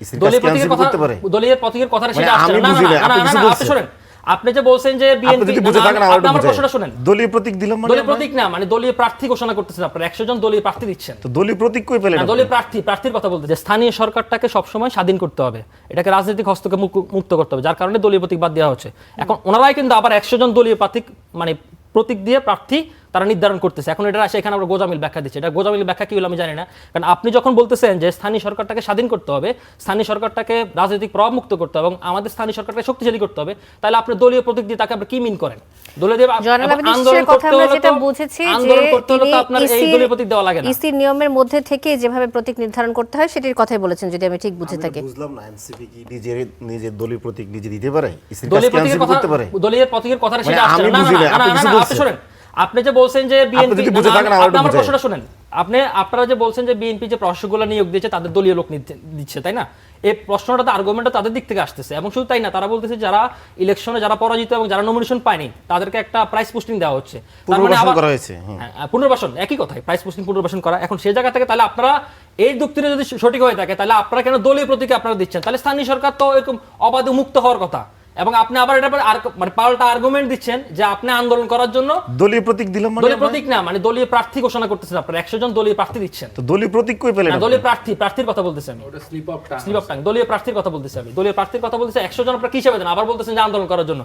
দলীয় প্রতীকের কথা দলীয় প্রতীকের কথাটা সেটা আসছে না না আপনি শুনেন আপনি যে বলছেন যে বিএনপি আমার প্রশ্নটা শুনেন দলীয় প্রতীক দিলাম মানে দলীয় প্রতীক না মানে দলীয় প্রার্থী ঘোষণা করতেছেন আপনারা 100 জন দলীয় প্রার্থী দিচ্ছেন তো দলীয় প্রতীক কই পেলেন দলীয় প্রার্থীর কথা বলতে যে স্থানীয় সরকারটাকে সব সময় স্বাধীন করতে হবে এটাকে রাজনৈতিক হস্তক্ষেপ মুক্ত করতে হবে যার কারণে দলীয় প্রতীক বাদ দেওয়া হচ্ছে এখন ওনারাই কিন্তু আবার 100 জন দলীয় প্রতীক মানে প্রতীক দিয়ে প্রার্থী তারা নির্ধারণ করতেছে এখন এটা আসে এখানে আমরা গোজামিল ব্যাখ্যা দিচ্ছি এটা গোজামিল ব্যাখ্যা কি হলো আমি জানি না কারণ আপনি যখন বলতেছেন যে স্থানীয় সরকারটাকে স্বাধীন করতে হবে স্থানীয় সরকারটাকে রাজনৈতিক প্রভাব মুক্ত করতে হবে এবং আমাদের স্থানীয় সরকারটাকে শক্তিশালী করতে হবে তাহলে আপনি দলীয় প্রতীক দিয়ে তাকে আপনি কি মিন করেন ইসির নিয়মের মধ্যে থেকে যেভাবে প্রতীক নির্ধারণ করতে হয় সেটির কথাই বলেছেন যদি আমি ঠিক বুঝে থাকি বুঝলাম না এনসিপি কি নিজের দলীয় প্রতীক নিজে দিতে পারে দলীয় প্রতীকের কথাটা সেটা আসছে না আপনি শুনেন আপনি যে বলছেন যে বিএনপি আমার প্রশ্নটা শুনেন আপনারা যে বলছেন যে বিএনপি যে প্রশাসকগুলো নিয়োগ দিয়েছে তাদের দলীয় লোক দিচ্ছে তাই না এই প্রশ্নটা আর্গুমেন্টটা তাদের দিক থেকে আসতেছে এবং শুধু তাই না তারা বলতেছে যারা ইলেকশনে যারা পরাজিত এবং যারা নমিনেশন পায়নি তাদেরকে একটা প্রাইস পোস্টিং দেওয়া হচ্ছে তার মানে আবার করা হয়েছে পুনর্বাসন একই কথাই প্রাইস পোস্টিং পুনর্বাসন করা এখন সেই জায়গা থেকে তাহলে আপনারা এই যুক্তিটা যদি সঠিক হয়ে থাকে তাহলে আপনারা কেন দলীয় প্রতীকে আপনারা দিচ্ছেন তাহলে স্থানীয় সরকার তো এরকম অবাধে মুক্ত হওয়ার কথা এবং আপনি আবার এটা মানে পাল্টা আর্গুমেন্ট দিচ্ছেন যে আপনি আন্দোলন করার জন্য দলীয় প্রতীক দিলাম মানে দলীয় প্রতীক না মানে দলীয় প্রার্থী ঘোষণা করতেছেন আপনারা 100 জন দলীয় প্রার্থী দিচ্ছেন তো দলীয় প্রতীক কই পেলেন দলীয় প্রার্থীর কথা বলতেছি আমি ওটা স্লিপ অফ টাং দলীয় প্রার্থীর কথা বলতেছি আমি দলীয় প্রার্থীর কথা বলতেছি 100 জন আপনারা কি হিসাবে দেন আবার বলতেছেন যে আন্দোলন করার জন্য